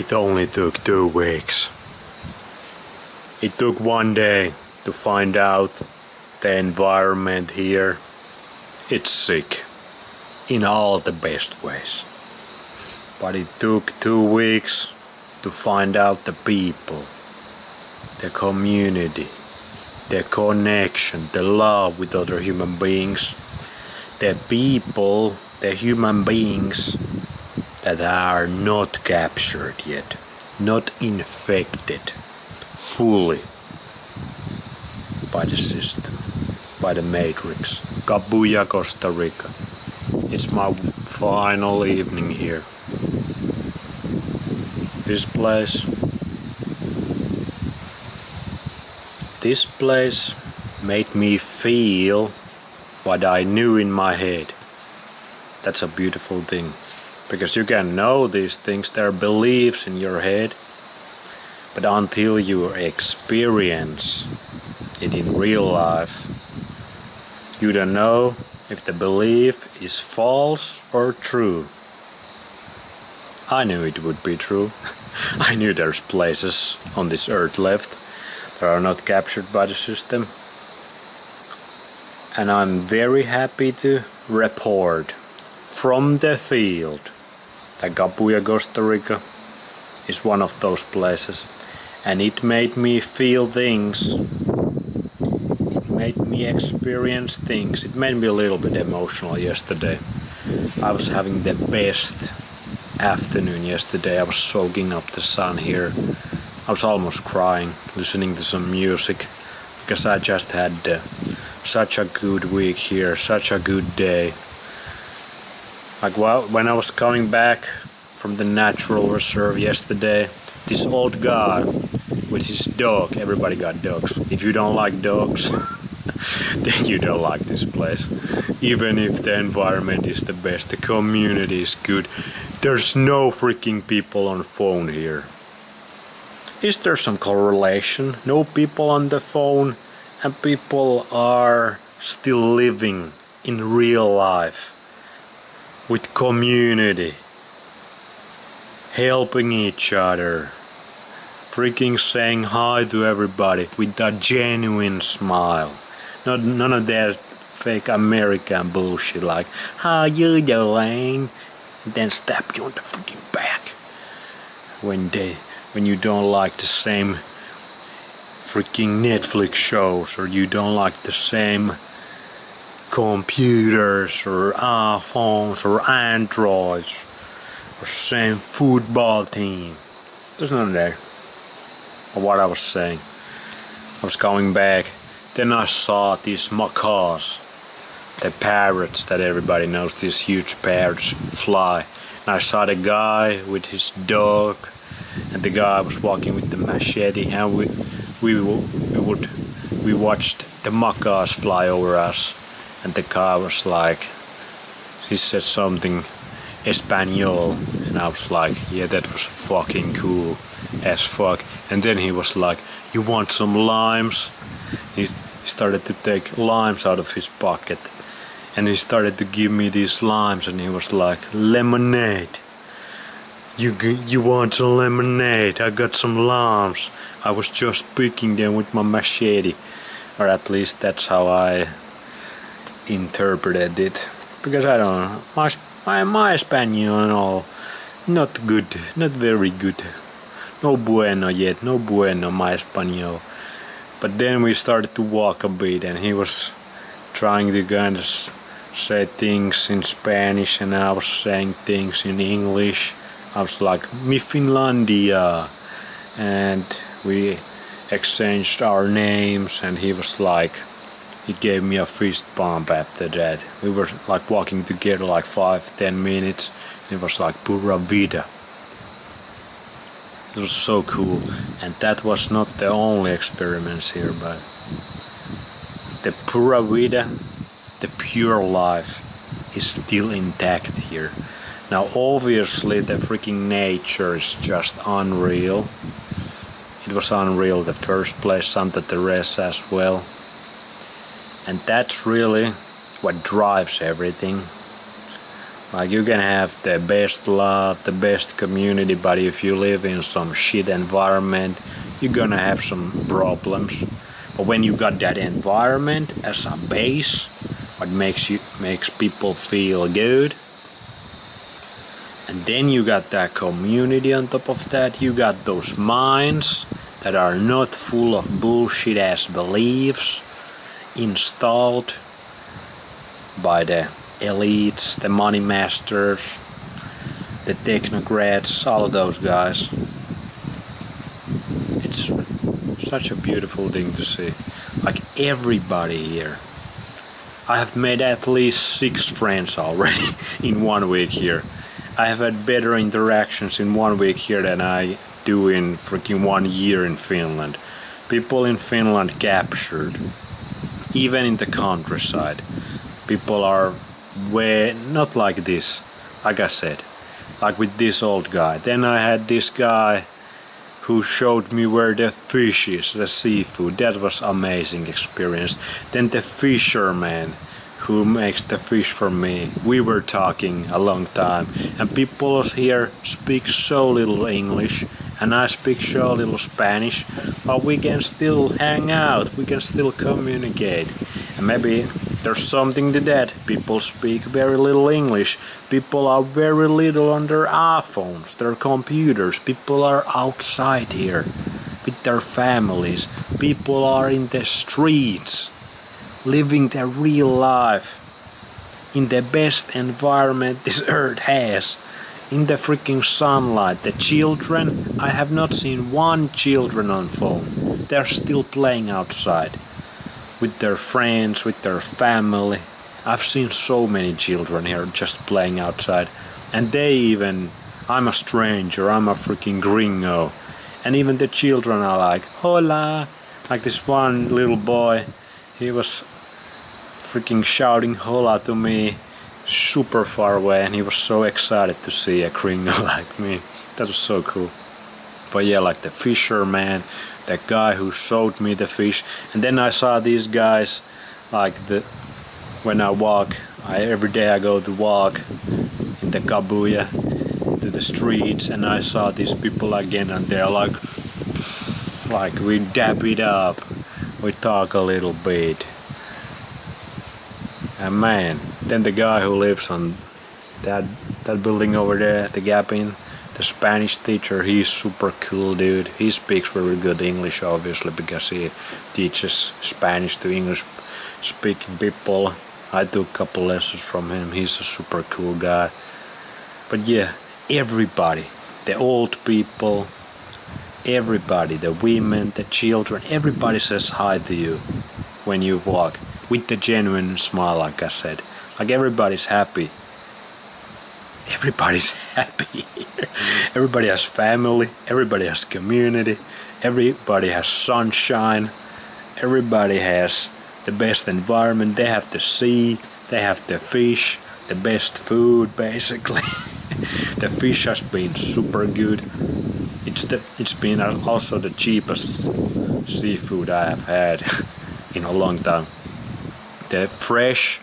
It only took 2 weeks. It took 1 day to find out the environment here. It's sick in all the best ways. But it took 2 weeks to find out the people, the community, the connection, the love with other human beings, the people, the human beings that are not captured yet, not infected fully by the system, by the matrix. Cabuya, Costa Rica. It's my final evening here. This place made me feel what I knew in my head. That's a beautiful thing. Because you can know these things, there are beliefs in your head, but until you experience it in real life, you don't know if the belief is false or true. I knew it would be true. I knew there's places on this earth left that are not captured by the system. And I'm very happy to report from the field that Cabuya, Costa Rica is one of those places. And it made me feel things. It made me experience things. It made me a little bit emotional yesterday. I was having the best afternoon yesterday. I was soaking up the sun here. I was almost crying, listening to some music, because I just had such a good week here, such a good day. Like when I was coming back from the natural reserve yesterday, this old guy with his dog, everybody got dogs. If you don't like dogs, then you don't like this place. Even if the environment is the best, the community is good, there's no freaking people on phone here. Is there some correlation? No people on the phone and people are still living in real life with community, helping each other, freaking saying hi to everybody with a genuine smile. None of that fake American bullshit like, how you doing? And then stab you on the freaking back when you don't like the same freaking Netflix shows, or you don't like the same computers or iPhones or Androids or same football team. There's none there. What I was saying, I was coming back, then I saw these macaws, the parrots that everybody knows, these huge parrots fly. And I saw the guy with his dog, and the guy was walking with the machete, and we watched the macaws fly over us, and the guy was like, he said something Espanol, and I was like, yeah, that was fucking cool as fuck. And then he was like, you want some limes? He started to take limes out of his pocket, and he started to give me these limes, and he was like, lemonade. You want some lemonade? I got some limes. I was just picking them with my machete, or at least that's how I interpreted it. Because I don't know, my Espanol and all, not good, not very good. No bueno yet, no bueno my Espanol. But then we started to walk a bit, and he was trying to kind of say things in Spanish, and I was saying things in English. I was like, mi Finlandia, and we exchanged our names, and he was like, he gave me a fist bump after that. We were like walking together like 5-10 minutes, and it was like Pura Vida. It was so cool, and that was not the only experiments here, but the Pura Vida, the pure life, is still intact here. Now obviously the freaking nature is just unreal. It was unreal the first place, Santa Teresa as well. And that's really what drives everything. Like you can have the best love, the best community, but if you live in some shit environment, you're gonna have some problems. But when you got that environment as a base, what makes people feel good, and then you got that community on top of that, you got those minds that are not full of bullshit ass beliefs installed by the elites, the money masters, the technocrats, all of those guys. It's such a beautiful thing to see. Like everybody here. I have made at least 6 friends already in 1 week here. I have had better interactions in 1 week here than I do in freaking 1 year in Finland. People in Finland captured. Even in the countryside. People are not like this, like I said, like with this old guy. Then I had this guy who showed me where the fish is, the seafood. That was amazing experience. Then the fisherman who makes the fish for me. We were talking a long time, and people here speak so little English, and I speak so little Spanish, but we can still hang out, we can still communicate. And maybe there's something to that. People speak very little English. People are very little on their iPhones, their computers. People are outside here with their families. People are in the streets, living their real life in the best environment this earth has. In the freaking sunlight. The children, I have not seen one children on phone. They're still playing outside with their friends, with their family. I've seen so many children here just playing outside. And they even, I'm a stranger, I'm a freaking gringo. And even the children are like, hola. Like this one little boy, he was freaking shouting hola to me super far away, and he was so excited to see a gringo like me. That was so cool. But yeah, like the fisherman, that guy who showed me the fish, and then I saw these guys, like when I walk, every day I go to walk in the Cabuya to the streets, and I saw these people again, and they're like we dab it up, we talk a little bit. And man, then the guy who lives on that building over there, the Gap Inn, the Spanish teacher, he's super cool dude. He speaks very good English obviously because he teaches Spanish to English speaking people. I took a couple lessons from him. He's a super cool guy. But yeah, everybody, the old people, everybody, the women, the children, everybody says hi to you when you walk. With the genuine smile, like I said. Like everybody's happy. Everybody's happy. Everybody has family. Everybody has community. Everybody has sunshine. Everybody has the best environment. They have the sea. They have the fish. The best food, basically. The fish has been super good. It's been also the cheapest seafood I have had in a long time. The fresh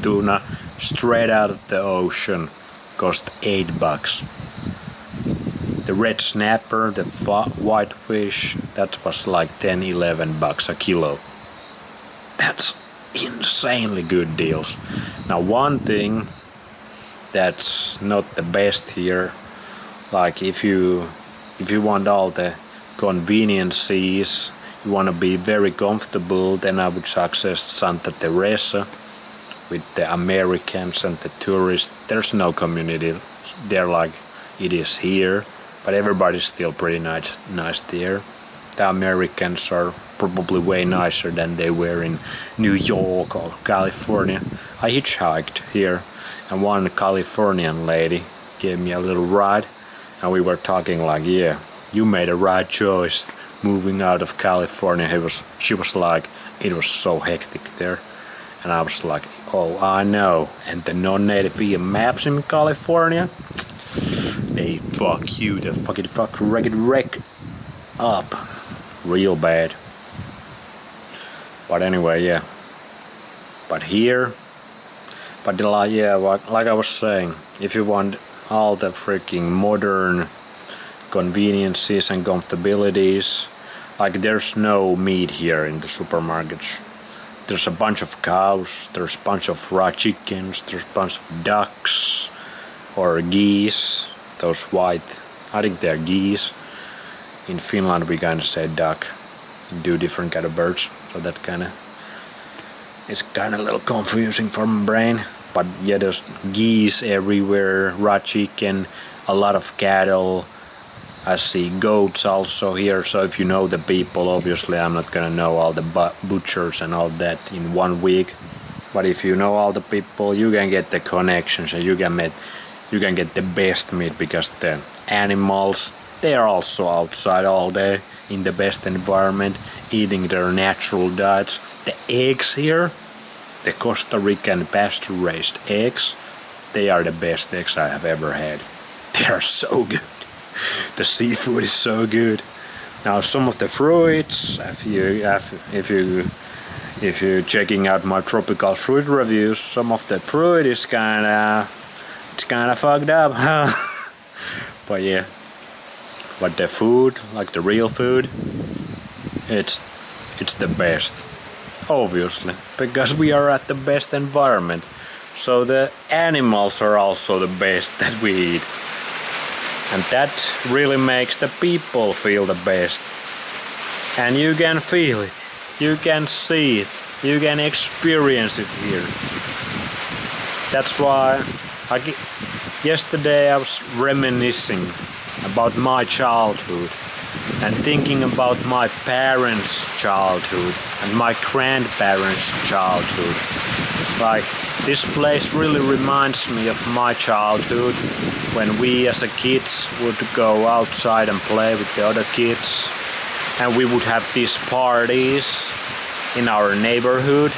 tuna straight out of the ocean cost $8. The red snapper, the whitefish, that was like $10-11 a kilo. That's insanely good deals. Now one thing that's not the best here, like if you want all the conveniences, you want to be very comfortable, then I would suggest Santa Teresa with the Americans and the tourists. There's no community there like it is here, but everybody's still pretty nice there. The Americans are probably way nicer than they were in New York or California. I hitchhiked here, and one Californian lady gave me a little ride, and we were talking like, yeah, you made a right choice moving out of California. She was like, it was so hectic there. And I was like, oh, I know. And the non-native maps in California, they fuck you, they fucking wreck up real bad. But anyway, yeah. But here, But yeah, like I was saying, if you want all the freaking modern conveniences and comfortabilities, like there's no meat here in the supermarkets. There's a bunch of cows, there's a bunch of raw chickens, there's a bunch of ducks or geese, those white, I think they're geese. In Finland we kinda say duck, do different kind of birds, so that it's kinda a little confusing for my brain. But yeah, there's geese everywhere, raw chicken, a lot of cattle. I see goats also here, so if you know the people, obviously I'm not gonna know all the butchers and all that in 1 week. But if you know all the people, you can get the connections and you can get the best meat, because the animals, they are also outside all day in the best environment, eating their natural diets. The eggs here, the Costa Rican pasture-raised eggs, they are the best eggs I have ever had. They are so good. The seafood is so good. Now some of the fruits, if you're checking out my tropical fruit reviews, some of the fruit is kinda fucked up. But yeah, but the food, like the real food, it's the best. Obviously, because we are at the best environment. So the animals are also the best that we eat. And that really makes the people feel the best. And you can feel it, you can see it, you can experience it here. That's why yesterday I was reminiscing about my childhood and thinking about my parents' childhood and my grandparents' childhood. Like, this place really reminds me of my childhood, when we as a kids would go outside and play with the other kids, and we would have these parties in our neighborhood.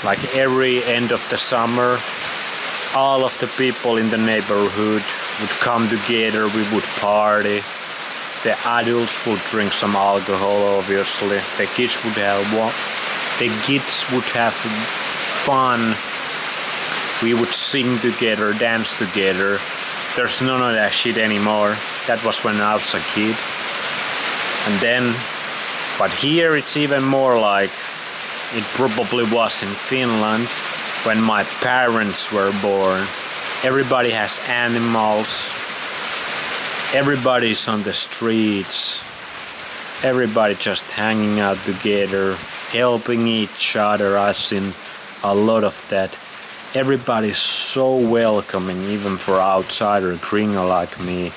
Like every end of the summer, all of the people in the neighborhood would come together, we would party. The adults would drink some alcohol, obviously. The kids would have fun. We would sing together, dance together. There's none of that shit anymore. That was when I was a kid. And then, but here it's even more like it probably was in Finland when my parents were born. Everybody has animals. Everybody's on the streets. Everybody just hanging out together, helping each other. I've seen a lot of that. Everybody's so welcoming, even for outsider gringo like me.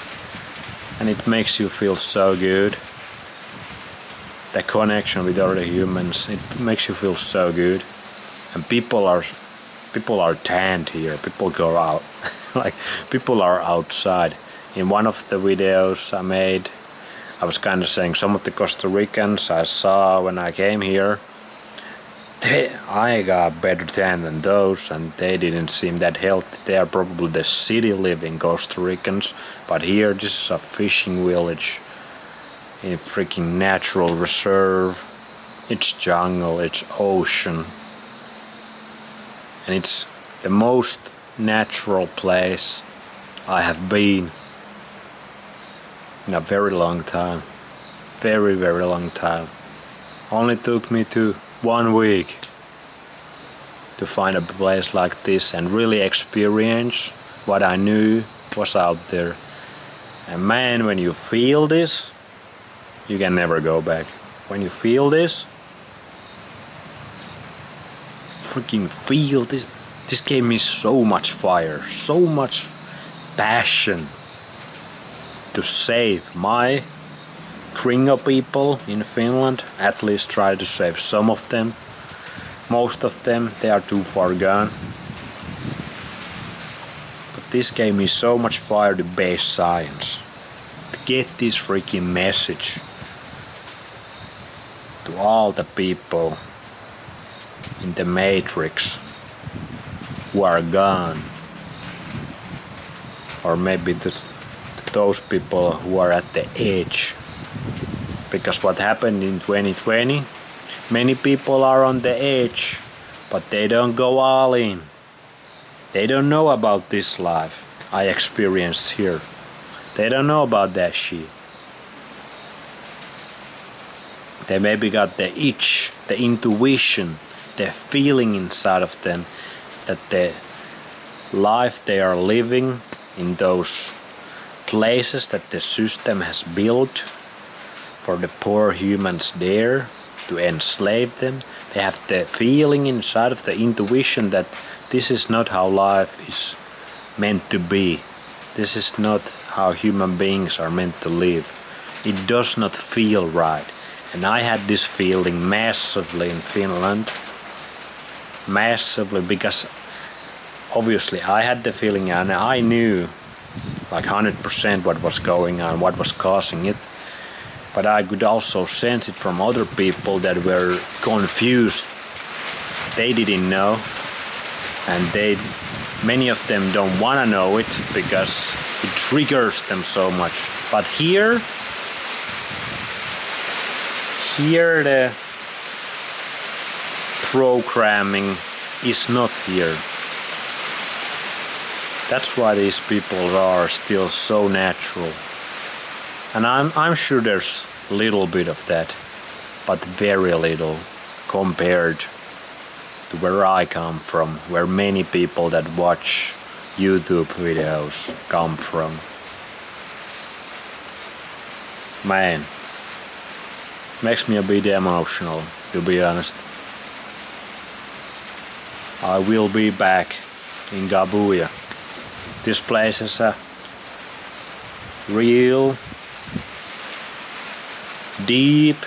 And it makes you feel so good. The connection with other humans, it makes you feel so good. And people are tanned here. People go out. Like, people are outside. In one of the videos I made, I was kind of saying some of the Costa Ricans I saw when I came here, I got better tan than those, and they didn't seem that healthy. They are probably the city living Costa Ricans, but here this is a fishing village in a freaking natural reserve. It's jungle, it's ocean, and it's the most natural place I have been in a very long time. Very, very long time. Only took me to 1 week to find a place like this and really experience what I knew was out there. And man, when you feel this, you can never go back. When you feel this, freaking feel this. This gave me so much fire, so much passion to save my gringo people in Finland. At least try to save some of them. Most of them, they are too far gone. But this gave me so much fire to base science. To get this freaking message to all the people in the Matrix who are gone. Or maybe those people who are at the edge. Because what happened in 2020, many people are on the edge, but they don't go all in. They don't know about this life I experienced here. They don't know about that shit. They maybe got the itch, the intuition, the feeling inside of them that the life they are living in those places that the system has built for the poor humans there to enslave them. They have the feeling inside of the intuition that this is not how life is meant to be. This is not how human beings are meant to live. It does not feel right. And I had this feeling massively in Finland. Massively, because obviously I had the feeling and I knew like 100% what was going on, what was causing it. But I could also sense it from other people that were confused. They didn't know. And many of them don't want to know it because it triggers them so much. But here the programming is not here. That's why these people are still so natural. And I'm sure there's a little bit of that, but very little compared to where I come from, where many people that watch YouTube videos come from. Man, makes me a bit emotional, to be honest. I will be back in Cabuya. This place is a real deep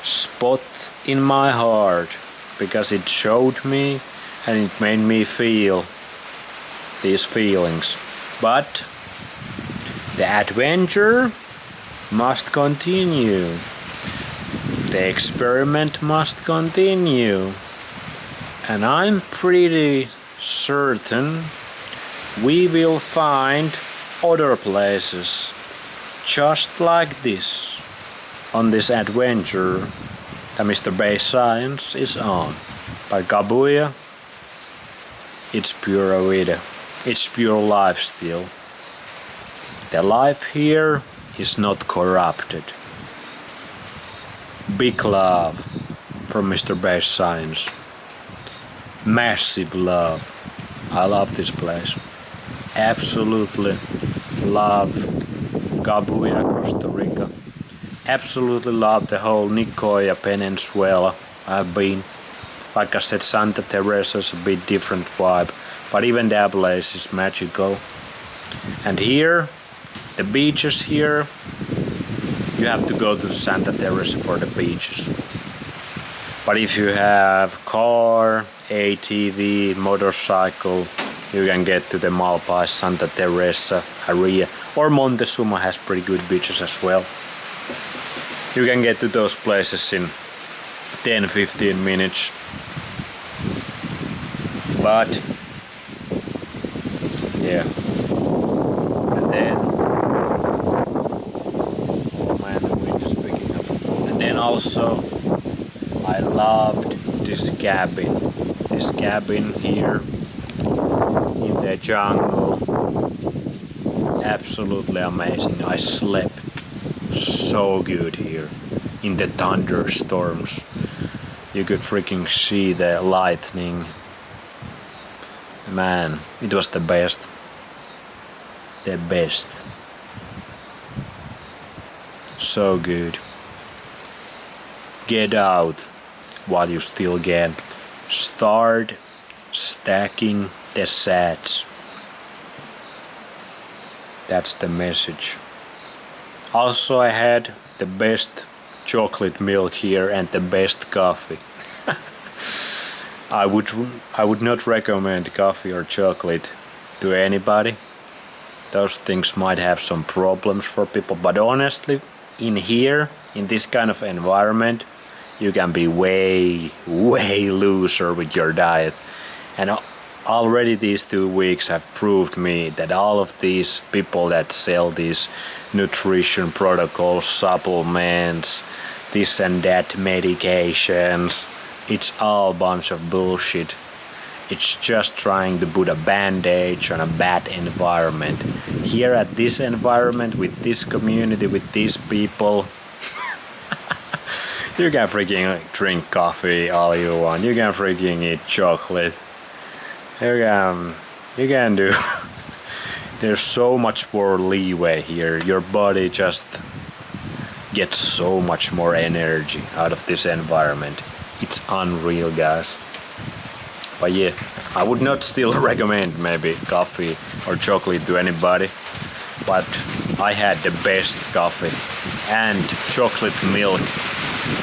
spot in my heart because it showed me and it made me feel these feelings. But the adventure must continue. The experiment must continue. And I'm pretty certain we will find other places just like this on this adventure that Mr. Base Science is on. But Cabuya, it's Pura Vida. It's pure life still. The life here is not corrupted. Big love from Mr. Base Science. Massive love. I love this place. Absolutely love Cabuya, Costa Rica. Absolutely love the whole Nicoya Peninsula. I've been. Like I said, Santa Teresa is a bit different vibe, but even that place is magical. And here, the beaches here, you have to go to Santa Teresa for the beaches. But if you have car, ATV, motorcycle, you can get to the Malpais, Santa Teresa area, or Montezuma has pretty good beaches as well. You can get to those places in 10-15 minutes. But yeah, and then man, the wind is picking up. And then also I loved this cabin here in the jungle. Absolutely amazing. I slept so good here in the thunderstorms. You could freaking see the lightning. Man, it was the best. The best. So good. Get out while you still can. Start stacking the sats. That's the message. Also, I had the best chocolate milk here and the best coffee. I would not recommend coffee or chocolate to anybody. Those things might have some problems for people, but honestly, in here, in this kind of environment, you can be way looser with your diet. And already these 2 weeks have proved me that all of these people that sell these nutrition protocols, supplements, this and that medications, it's all a bunch of bullshit. It's just trying to put a bandage on a bad environment. Here at this environment, with this community, with these people, you can freaking drink coffee all you want. You can freaking eat chocolate. You can do. There's so much more leeway here. Your body just gets so much more energy out of this environment. It's unreal, guys. But yeah, I would not still recommend maybe coffee or chocolate to anybody. But I had the best coffee and chocolate milk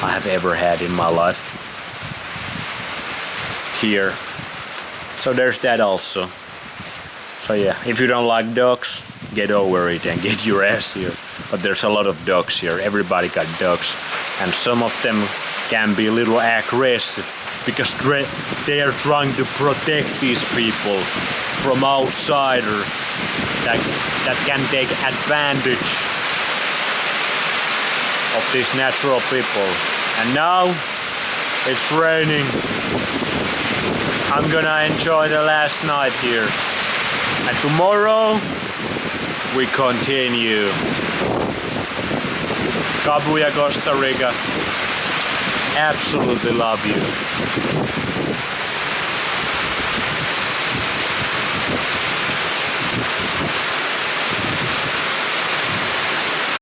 I have ever had in my life. Here. So there's that also. So yeah, if you don't like dogs, get over it and get your ass here. But there's a lot of dogs here. Everybody got dogs. And some of them can be a little aggressive because they are trying to protect these people from outsiders that can take advantage of these natural people. And now it's raining. I'm gonna enjoy the last night here. And tomorrow we continue. Cabuya, Costa Rica. Absolutely love you.